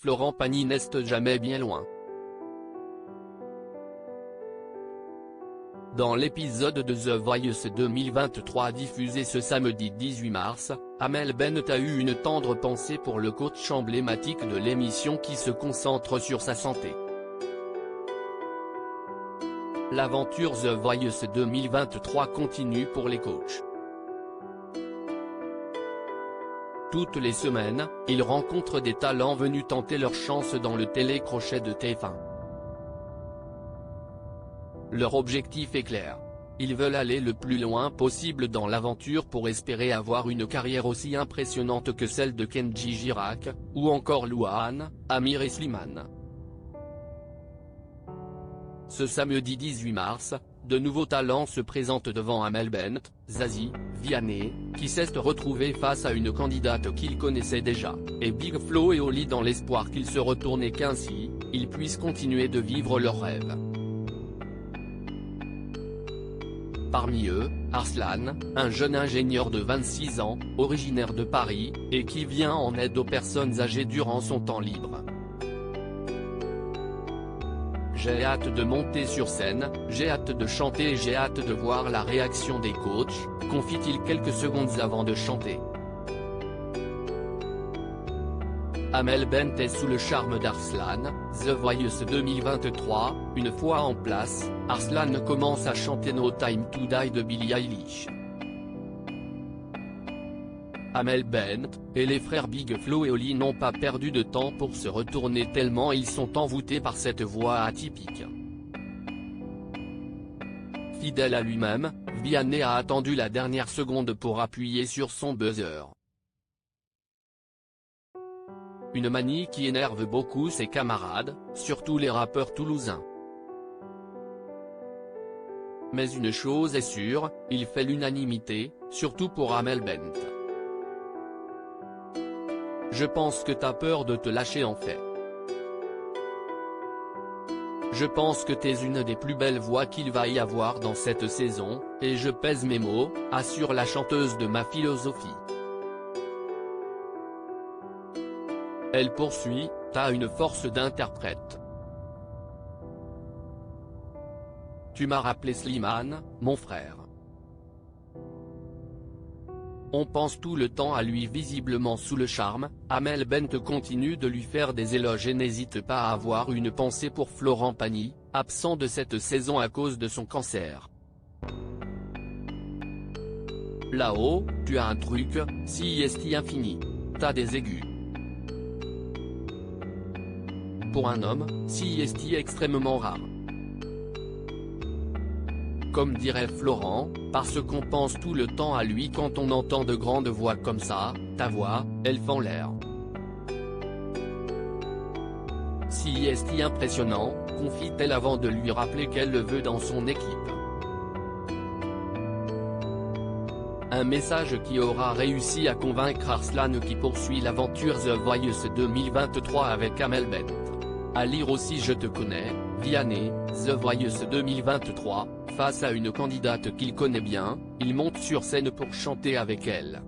Florent Pagny n'est jamais bien loin. Dans l'épisode de The Voice 2023 diffusé ce samedi 18 mars, Amel Bent a eu une tendre pensée pour le coach emblématique de l'émission qui se concentre sur sa santé. L'aventure The Voice 2023 continue pour les coachs. Toutes les semaines, ils rencontrent des talents venus tenter leur chance dans le télécrochet de TF1. Leur objectif est clair. Ils veulent aller le plus loin possible dans l'aventure pour espérer avoir une carrière aussi impressionnante que celle de Kenji Girac, ou encore Louane, Amir et Slimane. Ce samedi 18 mars, de nouveaux talents se présentent devant Amel Bent, Zazie, Vianney, qui s'est retrouvé face à une candidate qu'il connaissait déjà, et Big Flo et Oli dans l'espoir qu'ils se retournent et qu'ainsi, ils puissent continuer de vivre leurs rêves. Parmi eux, Arslan, un jeune ingénieur de 26 ans, originaire de Paris, et qui vient en aide aux personnes âgées durant son temps libre. J'ai hâte de monter sur scène, j'ai hâte de chanter et j'ai hâte de voir la réaction des coachs, confie-t-il quelques secondes avant de chanter. Amel Bent est sous le charme d'Arslan. The Voice 2023, une fois en place, Arslan commence à chanter No Time to Die de Billie Eilish. Amel Bent, et les frères Big Flo et Oli n'ont pas perdu de temps pour se retourner tellement ils sont envoûtés par cette voix atypique. Fidèle à lui-même, Vianney a attendu la dernière seconde pour appuyer sur son buzzer. Une manie qui énerve beaucoup ses camarades, surtout les rappeurs toulousains. Mais une chose est sûre, il fait l'unanimité, surtout pour Amel Bent. Je pense que t'as peur de te lâcher en fait. Je pense que t'es une des plus belles voix qu'il va y avoir dans cette saison, et je pèse mes mots, assure la chanteuse de Ma Philosophie. Elle poursuit, t'as une force d'interprète. Tu m'as rappelé Slimane, mon frère. On pense tout le temps à lui. Visiblement sous le charme, Amel Bent continue de lui faire des éloges et n'hésite pas à avoir une pensée pour Florent Pagny, absent de cette saison à cause de son cancer. Là-haut, tu as un truc, si est infini. T'as des aigus. Pour un homme, si est extrêmement rare. Comme dirait Florent, parce qu'on pense tout le temps à lui quand on entend de grandes voix comme ça, ta voix, elle fend l'air. Si est impressionnant, confie-t-elle avant de lui rappeler qu'elle le veut dans son équipe. Un message qui aura réussi à convaincre Arslan qui poursuit l'aventure The Voice 2023 avec Amel Bent. À lire aussi Je te connais, Vianney, The Voice 2023, face à une candidate qu'il connaît bien, il monte sur scène pour chanter avec elle.